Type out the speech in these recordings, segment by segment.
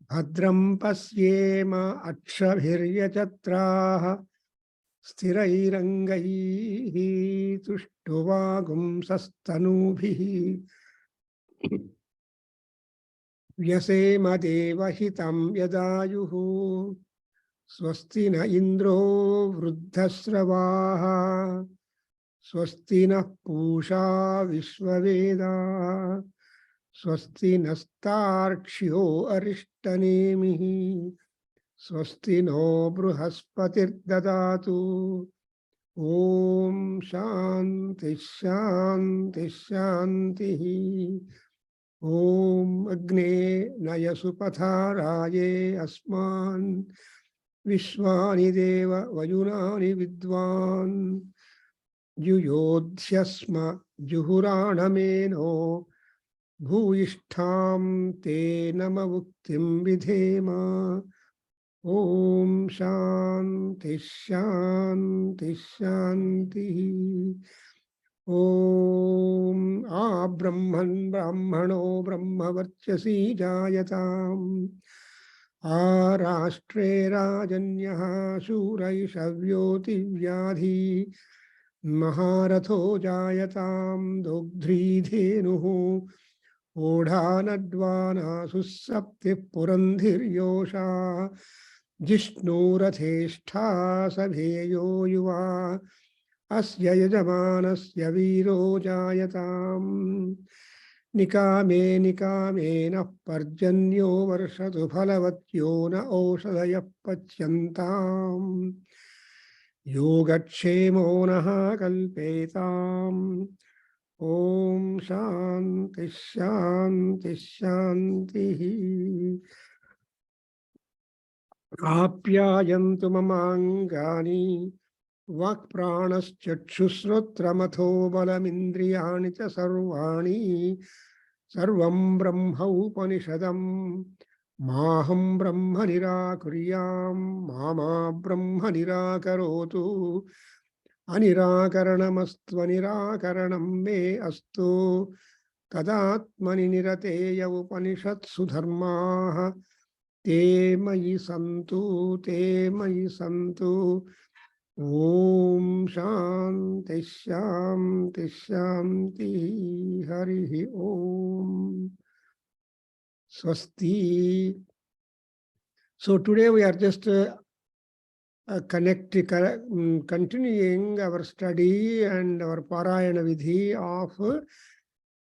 Bhadram pasyema akshabhiryachatraha Sthirairangaihi Tushtuvagum sastanubhihi Vyasema devahitam yadayuhu Swasti na indro vruddhasravaha Swasti na pusha vishvaveda Swasti nastarkshyo arishtanemihi Swasti no bruhaspatir dadatu Om Shanti Shanti Shanti Om Agne Nayasupatharaye Asman Vishwani Deva Vayunani Vidwan Yuyodhyasma Juhuranameno Bhuyishtham Te Namavuktim Vidhema Om Shanti Shanti Shanti Om Brahman Brahmano Brahmavarchasi Jayatam Rashtre Rajanyaha Shuraishavyoti Vyadhi Maharatho Jayatam Dogdri Dhenuhu Odhanadvana Susapti Purandhiryosha Jishnu Ratheshtha Sabheyo Yuva Asya Yajamanasya Viro Jayatam Nikame Nikame Nah Parjanyo Varshatu Phalavatyo Na Oshadaya Pachyantam Yogakshemo Naha Kalpetam Om Shanti Shanti Shanti Apyayantu mamangani Vak pranas chakshusrotramatho balamindriyani cha sarvani Sarvam brahma upanishadam Maham brahma nirakuryam Mama brahma nirakarotu Anirakaranamastva nirakaranam me astu Tadatmani nirateya upanishatsu dharmaha Te mayi santu Om Shanti Shanti Shanti Harihi Om Swasti. So today we are just continuing our study and our Parayana Vidhi of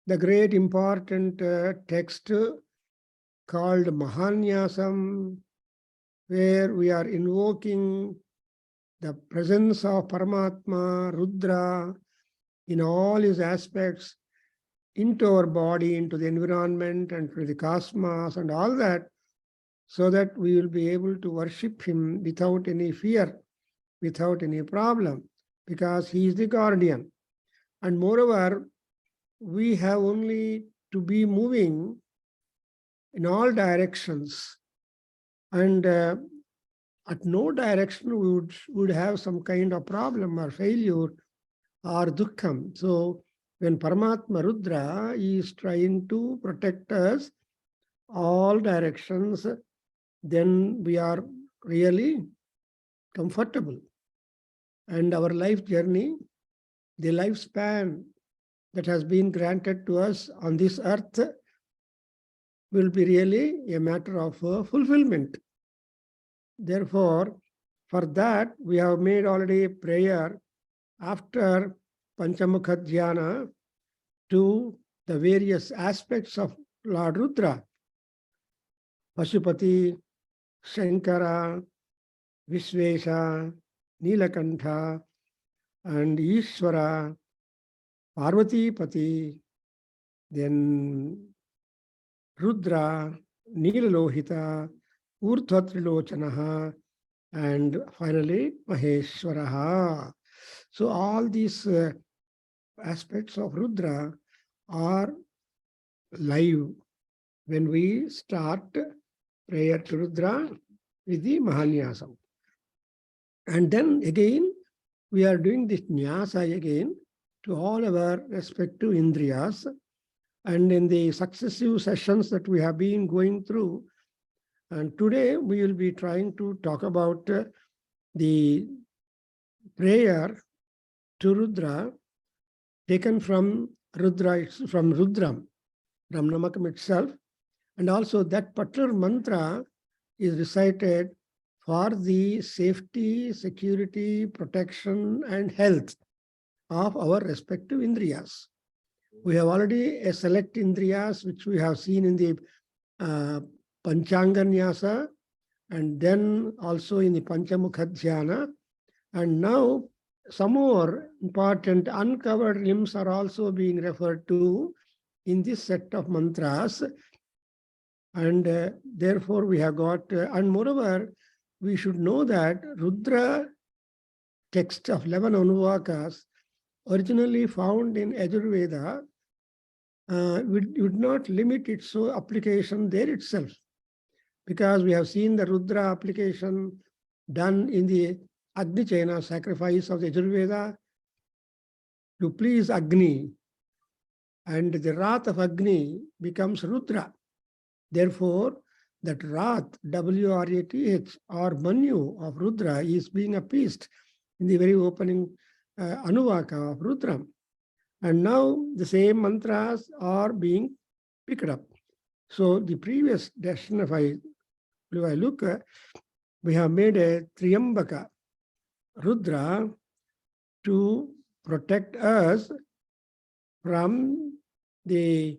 the great important text called Mahanyasam, where we are invoking the presence of Paramatma, Rudra, in all his aspects, into our body, into the environment, and to the cosmos, and all that, so that we will be able to worship him without any fear, without any problem, because he is the guardian. And moreover, we have only to be moving in all directions, and at no direction we would have some kind of problem or failure or dukkham. So when Paramatma Rudra is trying to protect us all directions, then we are really comfortable. And our life journey, the lifespan that has been granted to us on this earth, will be really a matter of fulfillment. Therefore, for that, we have made already a prayer after Panchamukha Dhyana to the various aspects of Lord Rudra. Pashupati, Shankara, Vishvesha, Nilakantha, and Ishvara, Parvati Pati, then Rudra, Nilalohita, Urdhvatrilochanaha, and finally Maheshwaraha. So all these aspects of Rudra are live when we start prayer to Rudra with the Mahanyasa. And then again, we are doing this Nyasa again to all our respective Indriyas. and in the successive sessions that we have been going through. And today we will be trying to talk about the prayer to Rudra taken from Rudra, from Rudram, from Namakam itself. And also that particular mantra is recited for the safety, security, protection, and health of our respective indriyas. We have already a select indriyas, which we have seen in the Panchanganyasa, and then also in the Panchamukhadhyana. And now some more important uncovered limbs are also being referred to in this set of mantras. And therefore we have got, and moreover, we should know that Rudra text of 11 Anuvakas, originally found in Ayurveda, would not limit its application there itself, because we have seen the Rudra application done in the Agni Chena sacrifice of the Ayurveda to please Agni, and the wrath of Agni becomes Rudra. Therefore, that wrath, W-R-A-T-H, or Manyu of Rudra is being appeased in the very opening Anuvaka of Rudram. And now the same mantras are being picked up. So the previous lesson, if I look, we have made a Triambaka Rudra to protect us from the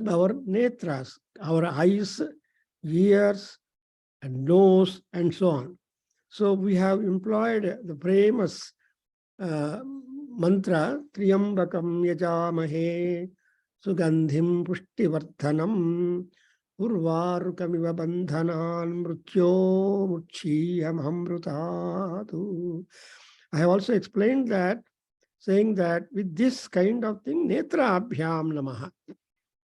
our netras, our eyes, ears, and nose, and so on. So we have employed the famous mantra, Triambakam yajamahe, sugandhim pushtivardhanam, urvarukamiva bandhanan mrutyo muchiyam amrutatu. I have also explained that, saying that with this kind of thing, netra abhyam namaha,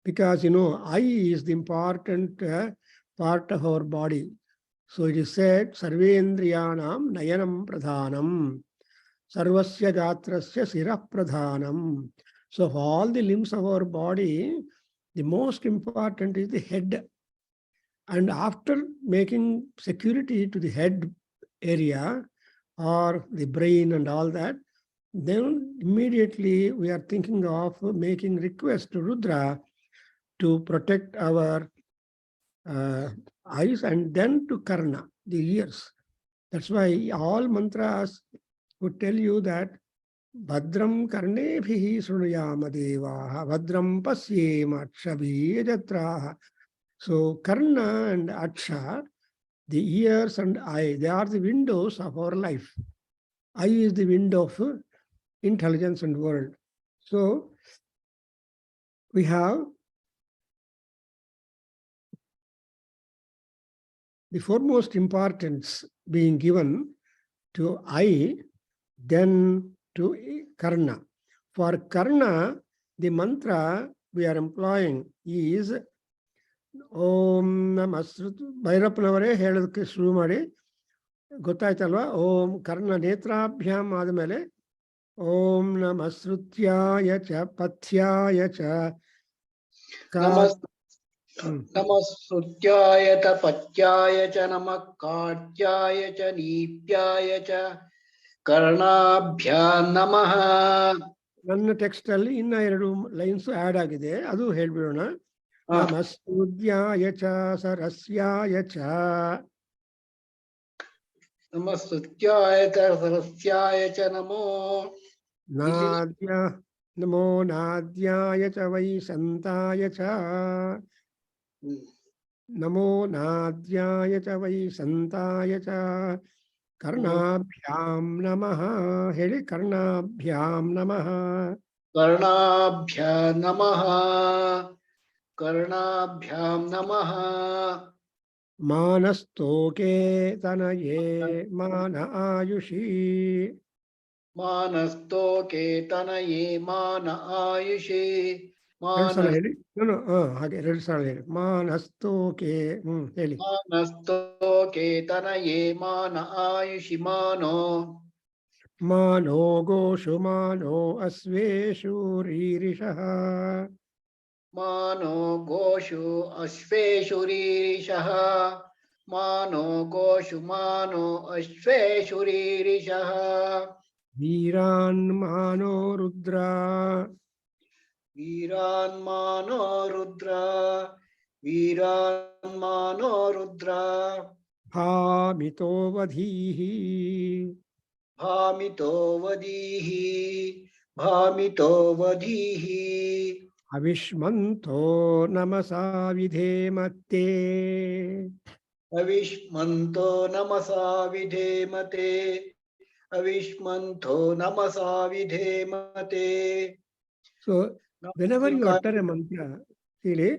because eye is the important part of our body. So it is said, sarvendriyanam nayanam pradhanam, sarvasya gatrasya sirah pradhanam. So of all the limbs of our body, the most important is the head. And after making security to the head area or the brain and all that, then immediately we are thinking of making request to Rudra to protect our eyes, and then to Karna, the ears. That's why all mantras would tell you that Bhadram karnebhihi srunuyama devaha, Bhadram pasyema akshabhi yatraha. So Karna and Aksha, the ears and eye, they are the windows of our life. Eye is the window of intelligence and world. So we have the foremost importance being given to eye, then to Karna. For Karna, the mantra we are employing is Om Namasrut. Bhairapnavare ಹೇಳೋದಕ್ಕೆ ಶುರು ಮಾಡಿ ಗೊತ್ತಾಯ್ತಲ್ವಾ? ಓಂ ಕರ್ಣ ನೇತ್ರಾಭ್ಯಾಮ್ ಆದಮೇಲೆ ಓಂ ನಮಸ್ರುತ್ಯಾಯ ಚ ಪಥ್ಯಾಯ ಚ ನಮಸ್ರುತ್ಯಾಯ ತ ಪಥ್ಯಾಯ ಚ ನಮಃ ಕಾಟ್ಯಾಯ ಚ ನೀಪ್ಯಾಯ ಚ ಕರ್ಣಾಭ್ಯಾಂ ನಮಃ. ನನ್ನ ಟೆಕ್ಸ್ಟ್ ಅಲ್ಲಿ ಇನ್ನ 2 ಲೈನ್ಸ್ ಆಡ್ ಆಗಿದೆ, ಅದು ಹೇಳ್ಬಿಡೋಣ. ನಮಸ್ರುತ್ಯಾಯ ಚ ಸರಸ್ಯಾಯ ಚ, ನಮಸ್ರುತ್ಯಾಯ ತ ಸರಸ್ಯಾಯ ಚ ನಮೋ ನಮೋ ನಾದ್ಯಾಯ ಚ ವೈಸಂತಾಯ ಚ, ನಮೋ ನಾದ್ಯಾಯ ಚ ವೈಸಂತಾಯ ಚ ಕರ್ಣಾಭ್ಯಾಂ ನಮಃ. ಹೇಳಿ, ಕರ್ಣಾಭ್ಯಾಂ ನಮಃ. ಕರ್ಣಾಭ್ಯಾಂ ನಮಃ. ಕರ್ಣಾಭ್ಯಾಂ ನಮಃ. ಮಾನಸ್ತೋಕೆ ತನಯೇ ಮಾನ ಆಯುಷಿ, ಮಾನಸ್ತೋಕೆ ತನಯೇ ಮಾನ ಆಯುಷಿ. ಹೇಳಿ. ಹಾಗೆ 2 ಸಲ ಹೇಳಿ. ಮಾನಸ್ತೋಕೆ, ಹೇಳಿ. ಮಾನಸ್ತೋಕೆ ತನಯೇ ಮಾನ ಆಯುಷಿ ಮಾನೋ. Mano goshu mano asveshu ririshaha. Mano goshu ashveshu ririshaha. Mano goshu mano ashveshu ririshaha. Viran mano rudra. Viran mano rudra. Viran mano rudra. Bhamito vadhihi. Bhamito vadihi. Bhamito vadihi. Avishmanto namasa vidhemate. Avishmanto namasa vidhemate. Avishmanto namasa vidhemate. So, whenever you utter a mantra, really,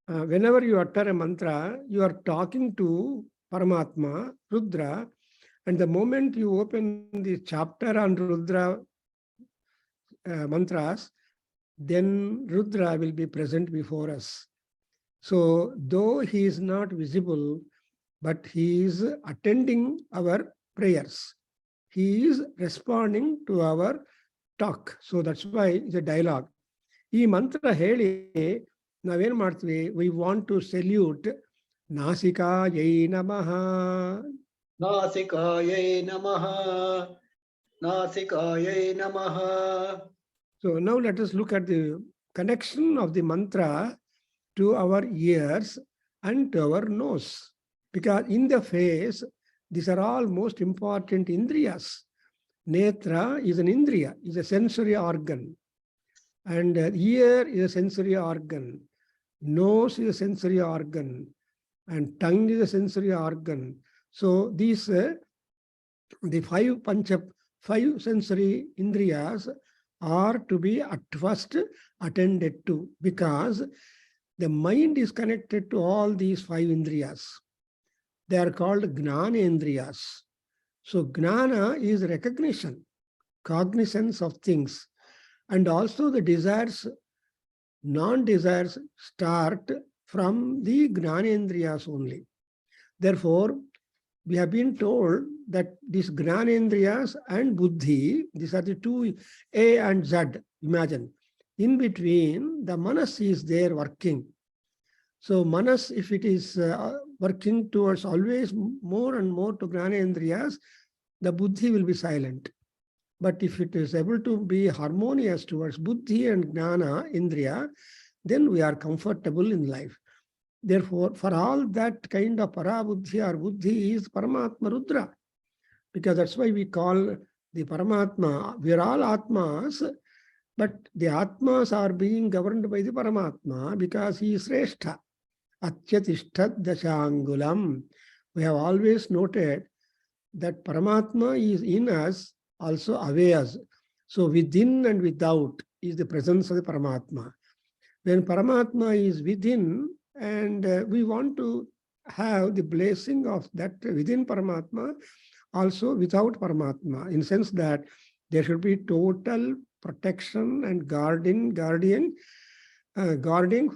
whenever you utter a mantra, you are talking to Paramatma, Rudra, and the moment you open the chapter on Rudra mantras, then Rudra will be present before us. So, though he is not visible, but he is attending our prayers. He is responding to our talk. So that's why it's a dialogue. ಈ ಮಂತ್ರ ಹೇಳಿ ನಾವೇನ್ ಮಾಡ್ತೀವಿ, we want to salute ನಾಸಿಕಾಯೈ ನಮಃ. ನಾಸಿಕಾಯೈ ನಮಃ. ನಾಸಿಕಾಯೈ ನಮಃ. So now let us look at the connection of the mantra to our ears and to our nose. Because in the face, these are all most important indriyas. Netra is an indriya, is a sensory organ. And ear is a sensory organ. Nose is a sensory organ. And tongue is a sensory organ. So these, the five sensory indriyas are to be at first attended to, because the mind is connected to all these five indriyas. They are called gnana indriyas. So gnana is recognition, cognizance of things. And also the desires, non-desires start from the gnanendriyas only. Therefore, we have been told that these gnanendriyas and buddhi, these are the two A and Z, imagine. In between, the manas is there working. So manas, if it is working towards always more and more to gnanendriyas, the buddhi will be silent. But if it is able to be harmonious towards buddhi and gnana, indriya, then we are comfortable in life. Therefore, for all that kind of parabuddhi or buddhi is Paramatma Rudra. Because that's why we call the Paramatma, we are all Atmas, but the Atmas are being governed by the Paramatma because he is Srestha. Atyatishtat dashangulam. We have always noted that Paramatma is in us, also away us. So within and without is the presence of the Paramatma. When Paramatma is within, and we want to have the blessing of that within Paramatma, also without Paramatma, in the sense that there should be total protection and guarding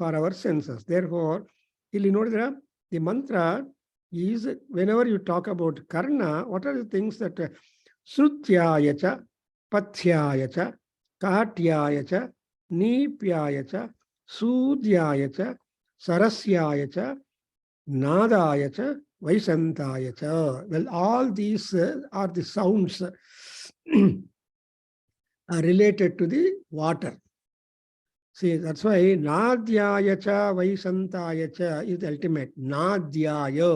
for our senses. Therefore, ಇಲ್ಲಿ ನೋಡಿದ್ರೆ the mantra is, whenever you talk about karna, what are the things that Srutyaya cha, Pathyaya cha, Katyaya cha, Nipyaya cha, Sudyaya cha, Sarasyaya cha, Nadaya cha, Vaisantaya cha. Well, all these are the sounds are related to the water. See, that's why Nadyaya cha, Vaisantaya cha is the ultimate. Nadyaya,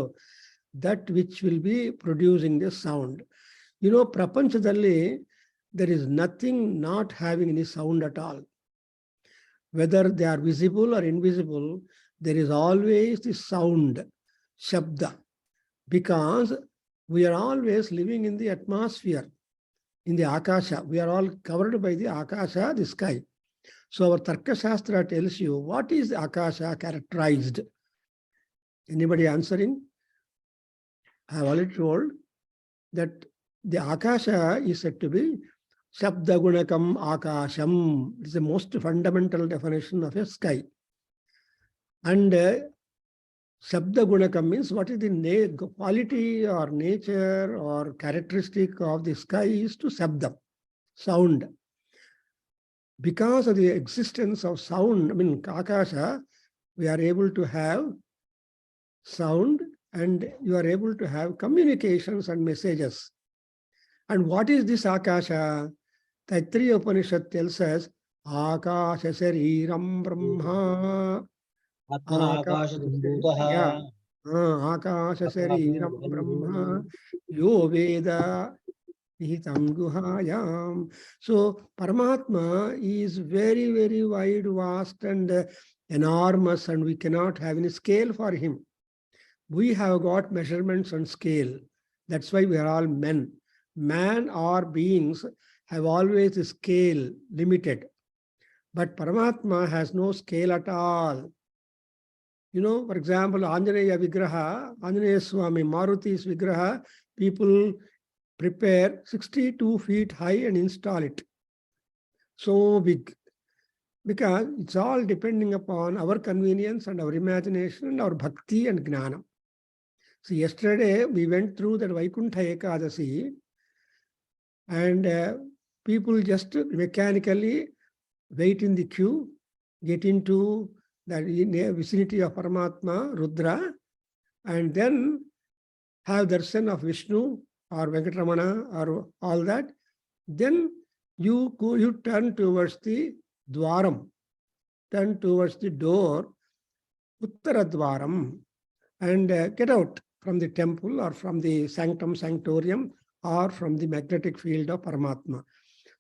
that which will be producing the sound. You know, Prapanchadalli, there is nothing not having any sound at all. Whether they are visible or invisible, there is always the sound, Shabda, because we are always living in the atmosphere, in the Akasha. We are all covered by the Akasha, the sky. So our Tarka Shastra tells you what is the Akasha characterized. Anybody answering? I have already told that the Akasha is said to be Shabda Gunakam Akasham. It is the most fundamental definition of a sky. And Shabda Gunakam means what is the quality or nature or characteristic of the sky is to Shabda, sound. Because of the existence of sound, I mean, Akasha, we are able to have sound and you are able to have communications and messages. And what is this Akasha? Taittiriya Upanishad tells us, Akasha Sariram Brahma. Yeah. Akasha Sariram Brahma. Yo Veda Nihitam Guhayam. So Paramatma is very, very wide, vast, and enormous, and we cannot have any scale for him. We have got measurements and scale. That's why we are all men. Man or beings have always a scale limited. But Paramatma has no scale at all. You know, for example, Anjaneya Vigraha, Anjaneya Swami, Maruti's Vigraha, people prepare 62 feet high and install it. So big. Because it's all depending upon our convenience and our imagination and our bhakti and gnana. So yesterday we went through that Vaikuntha Ekadasi, and people just mechanically wait in the queue, get into the vicinity of Paramatma, Rudra, and then have darshan of Vishnu or Venkatramana or all that. Then you turn towards the Dwaram, turn towards the door, Uttaradwaram, and get out from the temple or from the sanctum sanctorium or from the magnetic field of Paramatma.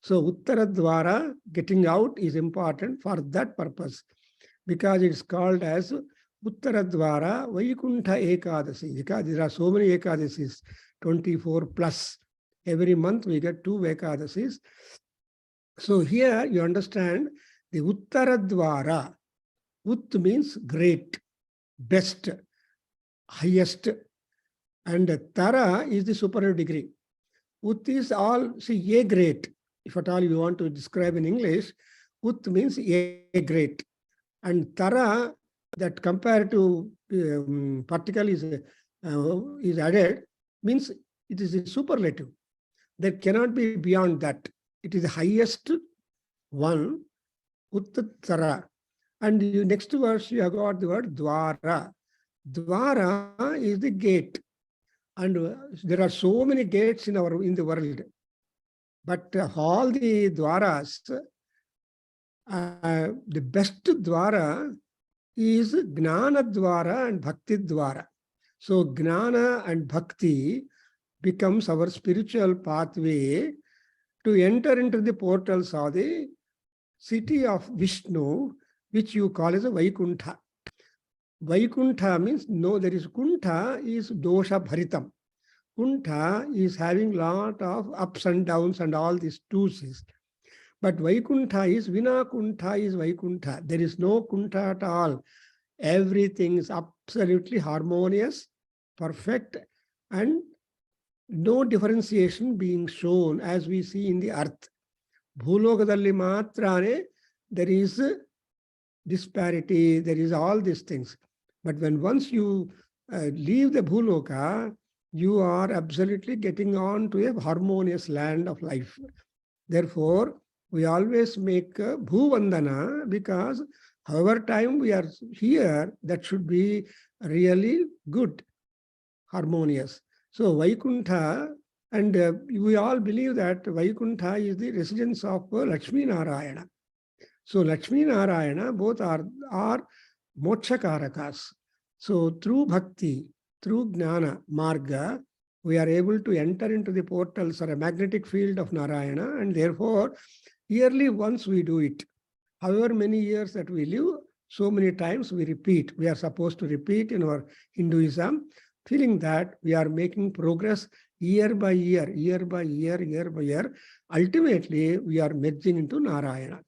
So Uttaradwara, getting out, is important for that purpose, because it's called as Uttaradwara Vaikuntha Ekadasi, because there are so many Ekadasis, 24 plus. Every month we get 2 Ekadasis. So here you understand the Uttaradwara. Ut means great, best, highest, and Tara is the superior degree. Ut is all, see, A great. If at all you want to describe in English, Ut means A great. And Tara, that compared to particle is added, means it is a superlative. There cannot be beyond that. It is the highest one, Uttara. And the next verse you have got the word Dwara. Dwara is the gate. And there are so many gates in the world. But all the Dwaras, the best Dwara is Gnana Dwara and Bhakti Dwara. So Gnana and Bhakti becomes our spiritual pathway to enter into the portals of the city of Vishnu, which you call as a Vaikuntha. Vaikuntha means, no, there is Kuntha is dosha bharitam. Kuntha is having lot of ups and downs and all these twos. But Vaikuntha is Vina Kuntha is Vaikuntha. There is no Kuntha at all. Everything is absolutely harmonious, perfect, and no differentiation being shown as we see in the earth. Bhulogadalli matrane, there is disparity, there is all these things. But when once you leave the Bhuloka, you are absolutely getting on to a harmonious land of life. Therefore, we always make Bhuvandana, because however time we are here, that should be really good, harmonious. So Vaikuntha, and we all believe that Vaikuntha is the residence of Lakshmi Narayana. So Lakshmi Narayana both are mokshakarakas. So through bhakti, through gnana, marga, we are able to enter into the portals or a magnetic field of Narayana, and therefore yearly once we do it. However many years that we live, so many times we repeat. We are supposed to repeat in our Hinduism, feeling that we are making progress year by year, year by year, year by year. Ultimately, we are merging into Narayana.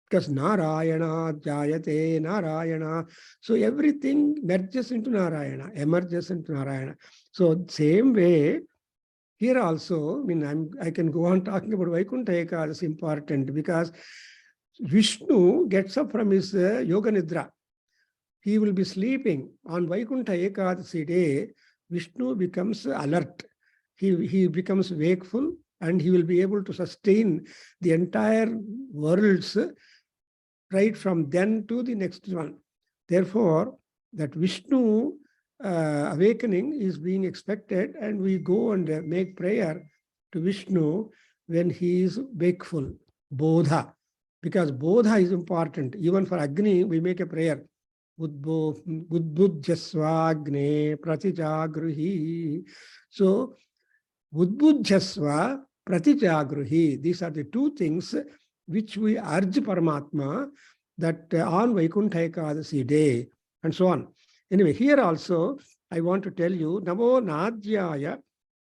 Because Narayana, Jayate, Narayana. So everything merges into Narayana, emerges into Narayana. So same way, here also, I mean, I can go on talking about Vaikuntha Ekadasi, that's important, because Vishnu gets up from his Yoga Nidra. he will be sleeping. On Vaikuntha Ekadasi day, Vishnu becomes alert. He becomes wakeful, and he will be able to sustain the entire worlds right from then to the next one. Therefore, that Vishnu awakening is being expected, and we go and make prayer to Vishnu when he is wakeful, bodha, because bodha is important. Even for Agni, we make a prayer. Udbudjasvagne pratijagruhi. So, Udbudjasva pratijagruhi. These are the two things which we urge Paramatma that on Vaikuntha Ekadasi day, and so on. Anyway, here also, I want to tell you, Namo Nadhyaya.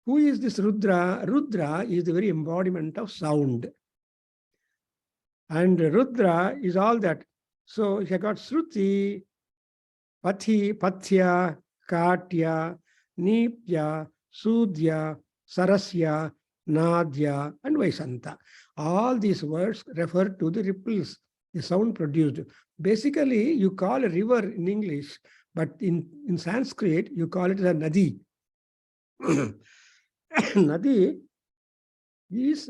Who is this Rudra? Rudra is the very embodiment of sound. And Rudra is all that. So you got Shruti, Pathi, Pathya, Katya, Nipya, Sudya, Sarasya, Nadya, and Vaisanta. All these words refer to the ripples, the sound produced. Basically, you call a river in English, but in Sanskrit, you call it a nadi. Nadi is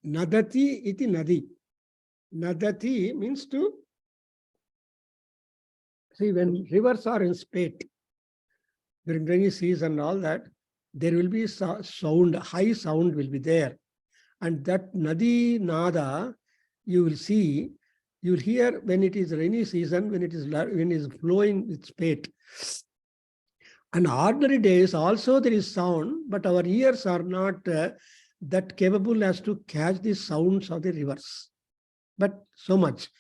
nadati iti nadi. Nadati means to, see, when rivers are in spate, during rainy season and all that, there will be sound, high sound will be there. And that nadi nada, you will see, you will hear when it is rainy season, when it is flowing with spate. And ordinary days also there is sound, but our ears are not that capable as to catch the sounds of the rivers. But so much,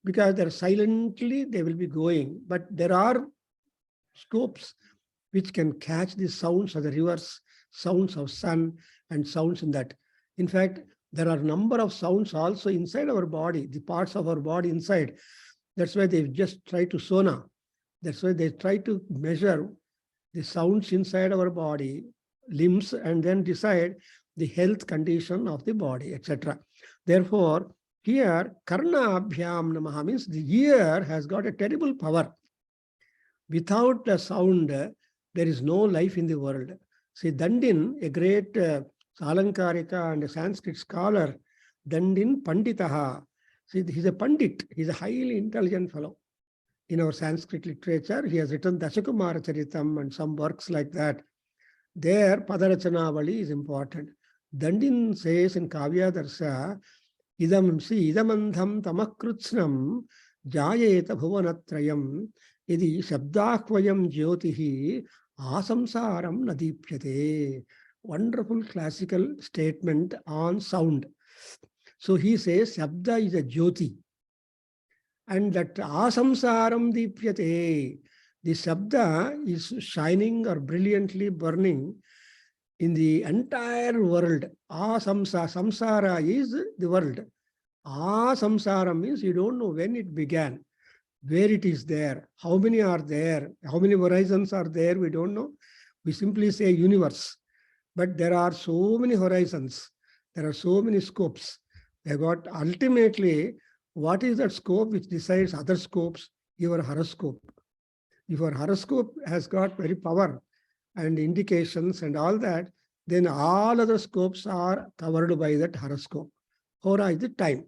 because they're silently, they will be going. But there are scopes which can catch the sounds of the rivers, sounds of sun, and sounds in that. In fact, there are a number of sounds also inside our body, the parts of our body inside. That's why they just try to sona. That's why they try to measure the sounds inside our body, limbs, and then decide the health condition of the body, etc. Therefore, here, Karna Abhyam Namaha means the ear has got a terrible power. Without the sound, there is no life in the world. See, Dandin, a great Alankarika and a Sanskrit scholar, Dandin Panditaha. See, he's a Pandit. He's a highly intelligent fellow. In our Sanskrit literature, he has written Dashakumara Charitam and some works like that. There, Padarachanavali is important. Dandin says in Kavya Darsha, idamandham tamakrutsnam jayeta bhuvanatrayam idi shabdakvayam jyotihi asamsaram nadipyate. Wonderful classical statement on sound. So he says Shabda is a jyoti. And that asamsaram dipyate, the Shabda is shining or brilliantly burning in the entire world. Samsara is the world. Samsara means you don't know when it began, where it is there, how many are there, how many horizons are there, we don't know. We simply say universe. But there are so many horizons, there are so many scopes. They got ultimately, what is that scope which decides other scopes? Your horoscope. If your horoscope has got very power and indications and all that, then all other scopes are covered by that horoscope. Hora is the time.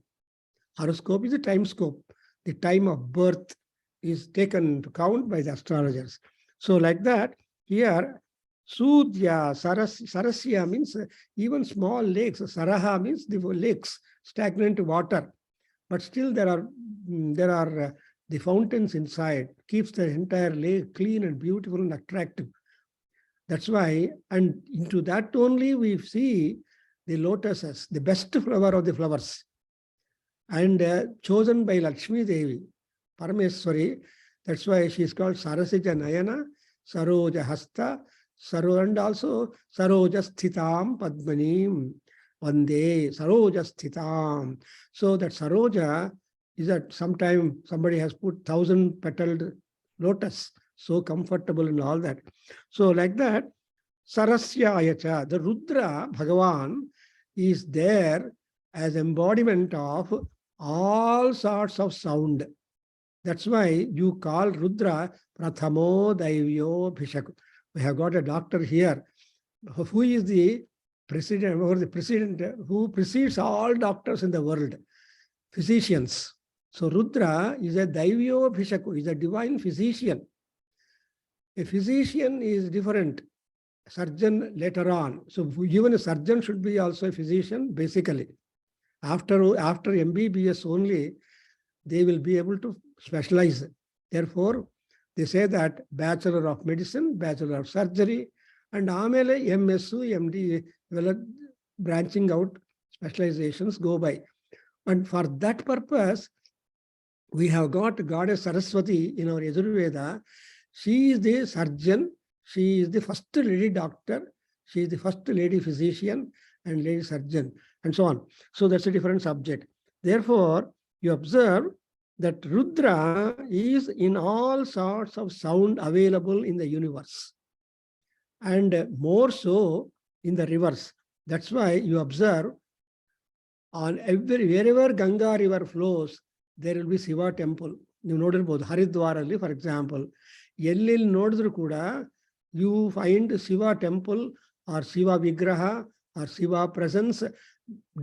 Horoscope is the time scope. The time of birth is taken into account by the astrologers. So like that, here, Sudya, Sarasya means even small lakes. Saraha means the lakes, stagnant water. But still there are the fountains inside, keeps the entire lake clean and beautiful and attractive. That's why, and into that only we see the lotuses, the best flower of the flowers, and chosen by Lakshmi Devi, Parameswari. That's why she is called Sarasija Nayana, Saroja Hasta, and also Saroja Sthitam Padmanim, Vande, Saroja Sthitam. So that Saroja is that sometime somebody has put 1,000-petaled lotus, so comfortable and all that. So like that, Sarasya Ayacha, the Rudra Bhagavan is there as embodiment of all sorts of sound. That's why you call Rudra Prathamo Daivyo Bhishaku. We have got a doctor here who is the president, or the president who precedes all doctors in the world, physicians. So Rudra is a Daivyo Bhishaku, is a divine physician. A physician is different. Surgeon later on. So even a surgeon should be also a physician, basically. After MBBS only, they will be able to specialize. Therefore, they say that Bachelor of Medicine, Bachelor of Surgery, and Amele MSU, MD, branching out specializations go by. And for that purpose, we have got Goddess Saraswati in our Yajurveda. She is the surgeon, she is the first lady doctor, she is the first lady physician and lady surgeon, and so on. So that's a different subject. Therefore, you observe that Rudra is in all sorts of sound available in the universe, and more so in the rivers. That's why you observe on wherever Ganga river flows, there will be Shiva temple. You notice Haridwaralli, for example, Yellil nodidru kuda, you find Shiva temple or Shiva Vigraha or Shiva presence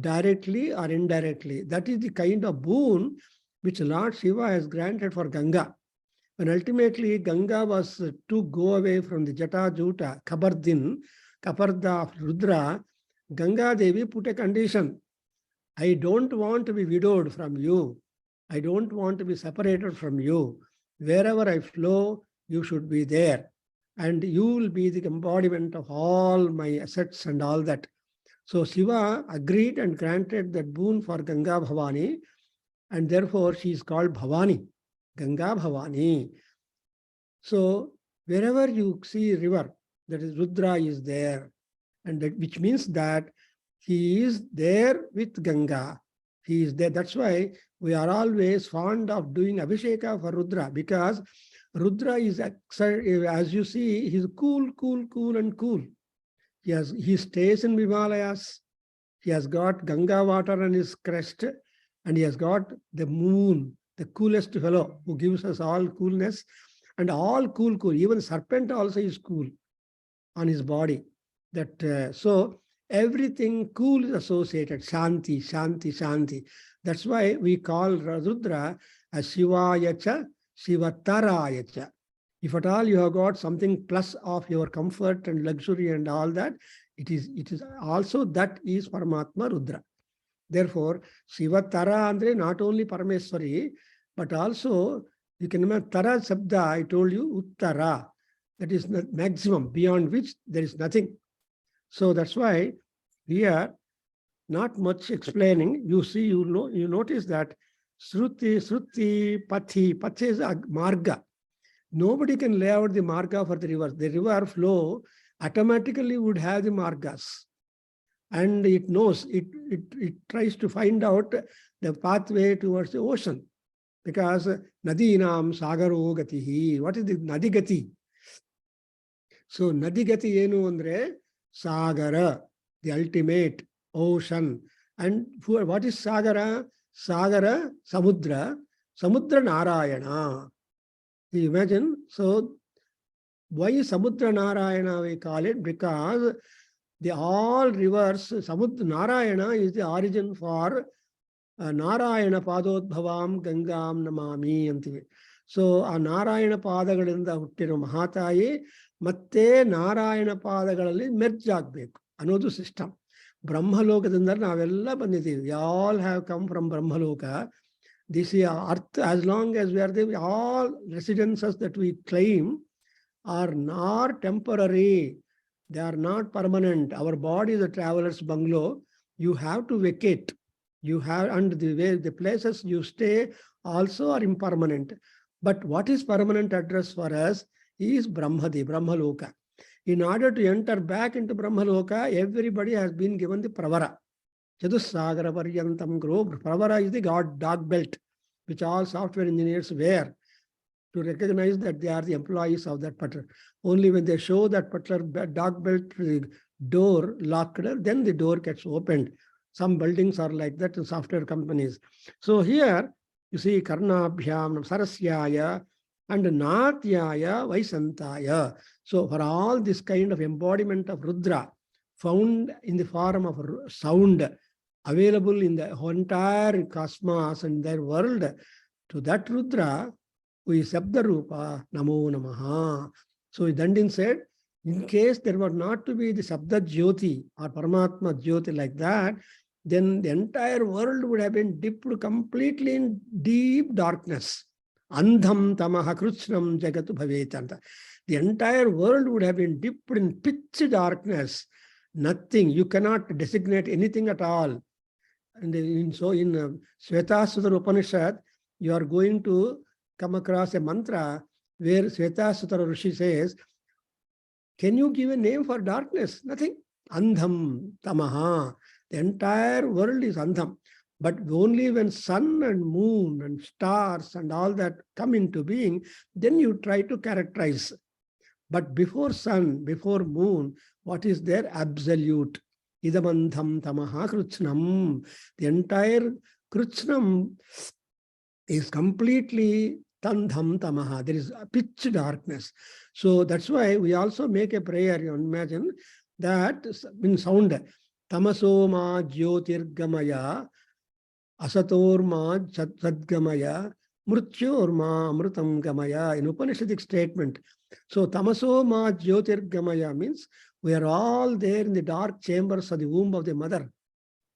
directly or indirectly. That is the kind of boon which Lord Shiva has granted for Ganga. When ultimately Ganga was to go away from the Jata Juta, Kaparda of Rudra, Ganga Devi put a condition. I don't want to be widowed from you. I don't want to be separated from you. Wherever I flow, you should be there. And you will be the embodiment of all my assets and all that. So Shiva agreed and granted that boon for Ganga Bhavani, and therefore she is called Bhavani, Ganga Bhavani. So wherever you see river, that is Rudra is there, and that, which means that he is there with Ganga. He is there. That's why we are always fond of doing Abhisheka for Rudra, because Rudra is, as you see, he's cool, and cool. He stays in Himalayas. He has got Ganga water on his crest, and he has got the moon, the coolest fellow who gives us all coolness, and all cool. Even serpent also is cool on his body. That so everything cool is associated. Shanti. That's why we call Rudra as Shivayacha, Shivatarayacha. If at all you have got something plus of your comfort and luxury and all that, it is also that is Paramatma Rudra. Therefore, Shivatara andre not only Parameswari, but also you can remember Tara Sabda, I told you, Uttara. That is the maximum, beyond which there is nothing. So that's why here, not much explaining. You see, you notice that Sruti, Pathi is a marga. Nobody can lay out the marga for the river. The river flow automatically would have the margas. And it knows, it tries to find out the pathway towards the ocean. Because Nadinam Sagaro Gatihi. What is the Nadi Gati? So Nadi Gati Yenu andre Sagara, the ultimate ocean. And what is Sagara? Sagara, Samudra Narayana. You imagine? So why Samudra Narayana we call it? Because all rivers, Samudra Narayana is the origin for Narayana Padodbhavam Gangam Namami antive. So a Narayana Padagalinda huttiro Mahataye ಮತ್ತೆ Narayana ಪಾದಗಳಲ್ಲಿ Merz ಆಗಬೇಕು ಅನ್ನೋದು system. ಬ್ರಹ್ಮಲೋಕದಿಂದ ನಾವೆಲ್ಲ ಬಂದಿದ್ದೀವಿ. We all have come from Brahmaloka. This is earth. As long as we are there, all residences that we claim are not temporary. They are not permanent. Our body is a traveler's bungalow. You have to vacate. You have, and the places you stay also are impermanent. But what is permanent address for us is Brahmaloka. In order to enter back into Brahmaloka, everybody has been given the Pravara. Chatusagara Paryantam Guru. Pravara is the dog belt, which all software engineers wear to recognize that they are the employees of that particular. Only when they show that particular dog belt door locked, then the door gets opened. Some buildings are like that in software companies. So here You see, Karnabhyam, Sarasyaya, and Natyaya, Vaisantaya. So for all this kind of embodiment of Rudra, found in the form of sound, available in the entire cosmos and their world, to that Rudra, we Sabda Rupa, Namo Namaha. So Dandin said, in case there were not to be the Sabda Jyoti or Paramatma Jyoti like that, then the entire world would have been dipped completely in deep darkness. Andham tamaha krutznam jagatu bhavetanta. The entire world would have been dipped in pitch darkness. Nothing. You cannot designate anything at all. And in Svetasutara Upanishad, you are going to come across a mantra where Svetasutara Rishi says, can you give a name for darkness? Nothing. Andham tamaha. The entire world is andham. But only when sun and moon and stars and all that come into being, then you try to characterize. But before sun, before moon, what is there? Absolute. Idamandham tamaha krutznam. The entire krutznam is completely tandham tamaha. There is a pitch darkness. So that's why we also make a prayer. You imagine that in sound. Tamasoma jyotirgamaya, asatorma sadgamaya, mrityorma amrutam gamaya, in Upanishadic statement. So tamasoma jyotirgamaya means we are all there in the dark chambers of the womb of the mother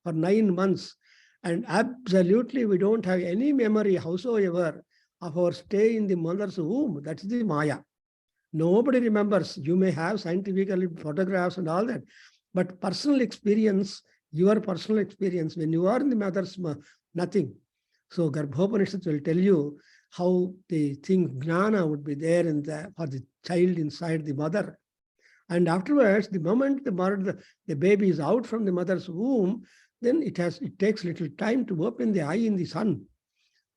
for 9 months. And absolutely we don't have any memory howsoever of our stay in the mother's womb. That's the Maya. Nobody remembers. You may have scientifically photographs and all that. But personal experience, your personal experience, when you are in the mother's, nothing. So Garbhopanishad will tell you how the thing Gnana would be there for the child inside the mother. And afterwards, the moment the baby is out from the mother's womb, then it takes little time to open the eye in the sun.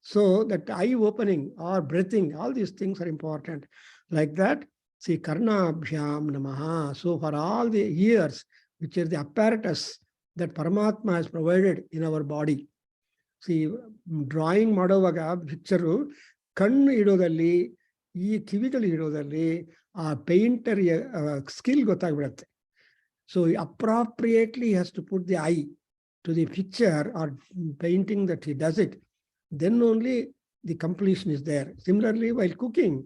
So that eye opening or breathing, all these things are important. Like that, see, Karnabhyam Namaha. So for all the ears, which is the apparatus that Paramatma has provided in our body. See, drawing ಮಾಡುವಾಗ picture, ಕಣ್ಣು ಇಡೋದಲ್ಲಿ, ಈ ಕಿವಿಗಳು ಇಡೋದಲ್ಲಿ ಆ painter skill ಗೊತ್ತಾಗ್ಬಿಡುತ್ತೆ. So appropriately he has to put the eye to the picture or painting that he does it. Then only the completion is there. Similarly, while cooking,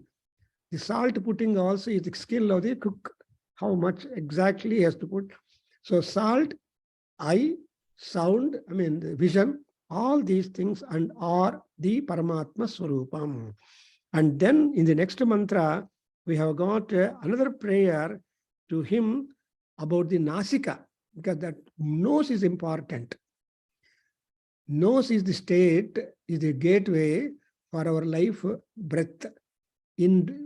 the salt putting also is the skill of the cook. How much exactly he has to put. So salt, eye, sound, the vision, all these things and are the Paramatma Swarupam. And then in the next mantra, we have got another prayer to him about the Nasika, because that nose is important. Nose is the state, is the gateway for our life breath.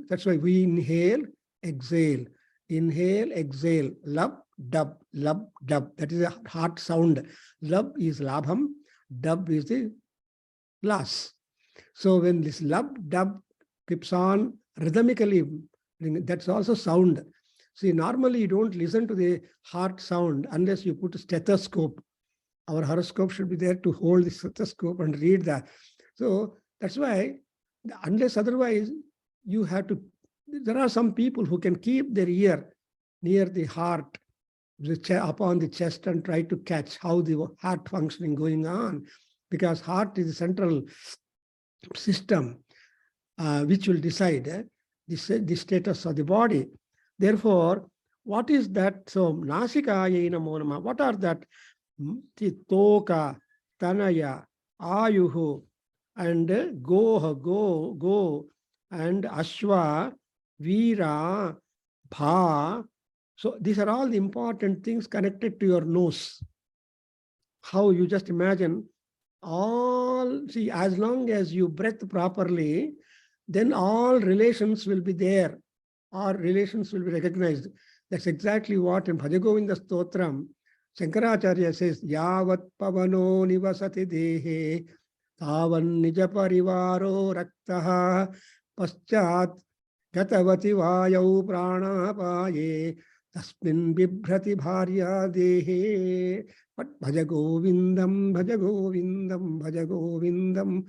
That's why we inhale, exhale. Inhale, exhale, lab, dub, lab, dub. That is a heart sound. Lab is labham, dub is the glass. So when this lab, dub keeps on rhythmically, that's also sound. See, normally you don't listen to the heart sound unless you put a stethoscope. Our horoscope should be there to hold the stethoscope and read that. So that's why, unless otherwise, you have to. There are some people who can keep their ear near the heart, upon the chest, and try to catch how the heart functioning going on, because heart is the central system which will decide the status of the body. Therefore, what is that? So, Nasikaya namo namah. What are that? Toka, Tanaya, Ayuhu, and go, and Ashwa, Veera, Bha. So these are all the important things connected to your nose. How you just imagine see, as long as you breathe properly, then all relations will be there. All relations will be recognized. That's exactly what in Bhajagovinda Stotram, Shankaracharya says, Yavat pavano nivasati dehe, tavan nija parivaro raktaha, paschat gatavati vayau prana paye, tasmin bibhrati bharya dehe. But bhaja govindam, bhaja govindam, bhaja govindam,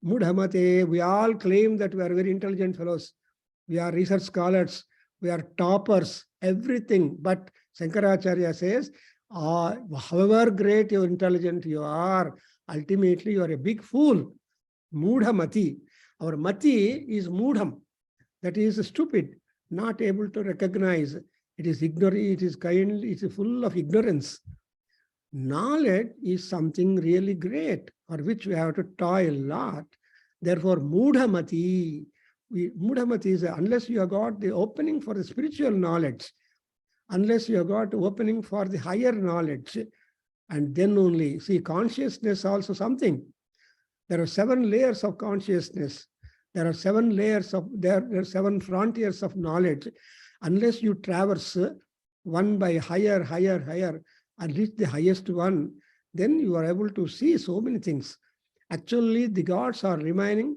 Mudhamate, we all claim that we are very intelligent fellows. We are research scholars. We are toppers, everything. But Shankaracharya says, however great or intelligent you are, ultimately you are a big fool. Mudhamati. Our mati is mudham. That is stupid, not able to recognize. It is ignorant, it is kind, it is full of ignorance. Knowledge is something really great for which we have to toil a lot. Therefore, mudhamati. Mudhamati is unless you have got the opening for the spiritual knowledge, unless you have got opening for the higher knowledge, and then only, see, consciousness also something. There are 7 layers of consciousness. There are 7 layers of, there are 7 frontiers of knowledge. Unless you traverse one by higher, and reach the highest one, then you are able to see so many things. Actually, the gods are remaining.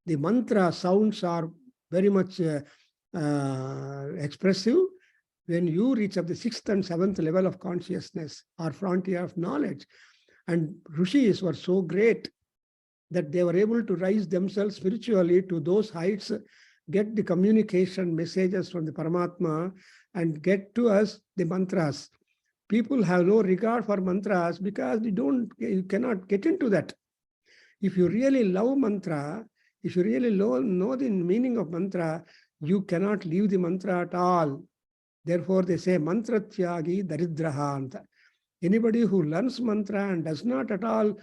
The mantra sounds are very much expressive. When you reach up the 6th and 7th level of consciousness or frontier of knowledge, and rishis were so great that they were able to rise themselves spiritually to those heights, get the communication messages from the Paramatma, and get to us the mantras. People have no regard for mantras because you cannot get into that. If you really love mantra, if you really know the meaning of mantra, you cannot leave the mantra at all. Therefore, they say mantra tyagi daridraha. Anybody who learns mantra and does not at all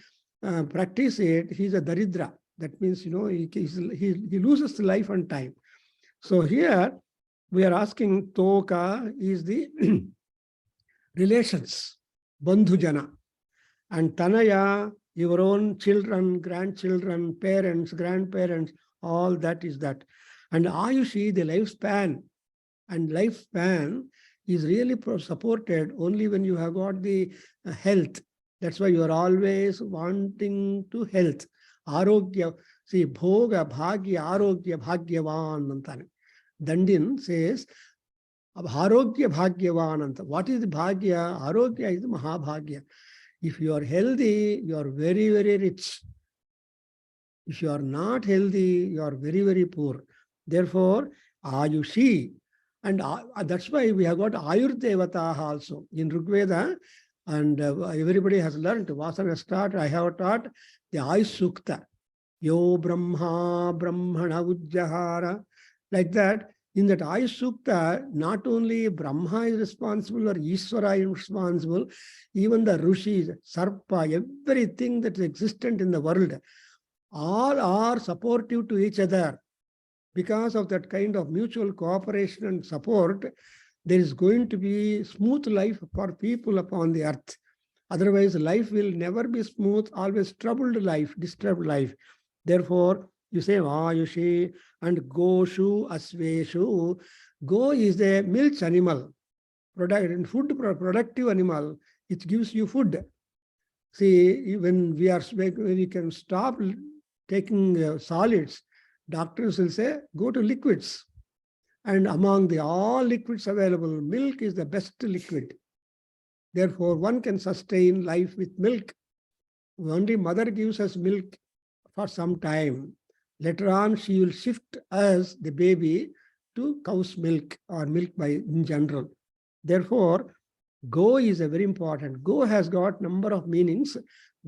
practice it, he's a daridra. That means, he loses life and time. So here we are asking, toka is the relations, bandhujana, and tanaya, your own children, grandchildren, parents, grandparents, all that is that. And ayushi, the lifespan, and lifespan is really supported only when you have got the health. That's why you are always wanting to health. Arogya, see, bhoga, bhagya, arogya, bhagyavan. Dandin says, arogya, bhagyavan. What is the bhagya? Arogya is the mahabhagya. If you are healthy, you are very, very rich. If you are not healthy, you are very, very poor. Therefore, ayushi. And that's why we have got Ayurveda also. In Rigveda, and everybody has learned, Vasana has taught, I have taught the Ayush Sukta. Yo Brahma, Brahmana Ujjahara. Like that, in that Ayush Sukta, not only Brahma is responsible or Ishvara is responsible, even the Rishis, Sarpa, everything that is existent in the world, all are supportive to each other. Because of that kind of mutual cooperation and support, there is going to be smooth life for people upon the earth. Otherwise, life will never be smooth, always troubled life, disturbed life. Therefore, you say Ayushi and Goshu, Asveshu. Go is the milk animal, productive animal. It gives you food. See, when we can stop taking solids, doctors will say, go to liquids. And among all liquids available, milk is the best liquid. Therefore, one can sustain life with milk. Only mother gives us milk for some time. Later on, she will shift us, the baby, to cow's milk or milk in general. Therefore, go is a very important. Go has got number of meanings.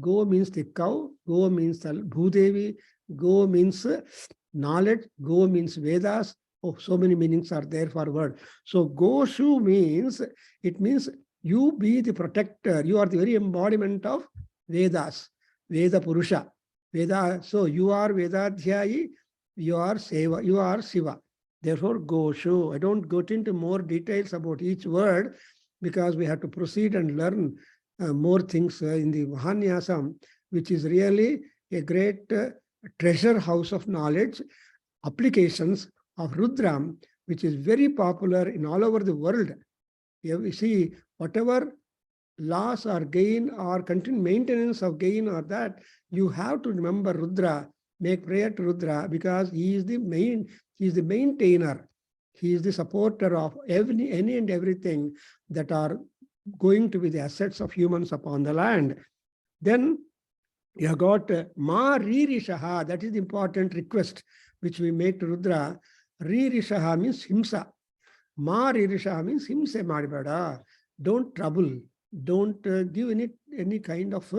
Go means the cow. Go means the Bhudevi. Go means knowledge. Go means Vedas. Oh, so many meanings are there for word. So Goshu means, it means you be the protector. You are the very embodiment of Vedas, Veda Purusha. Veda. So you are Vedadhyayi, you are Seva, you are Shiva. Therefore, Goshu. I don't go into more details about each word because we have to proceed and learn more things in the Mahanyasa, which is really a great treasure house of knowledge, applications of Rudra, which is very popular in all over the world. You see, whatever loss or gain or maintenance of gain or that, you have to remember Rudra, make prayer to Rudra, because he is the maintainer. He is the supporter of any and everything that are going to be the assets of humans upon the land. Then You have got Ma Ririshaha, that is the important request which we make to Rudra. Ririshaha means himsa. Ma Ririshaha means himse madibada. Don't trouble. Don't give any kind of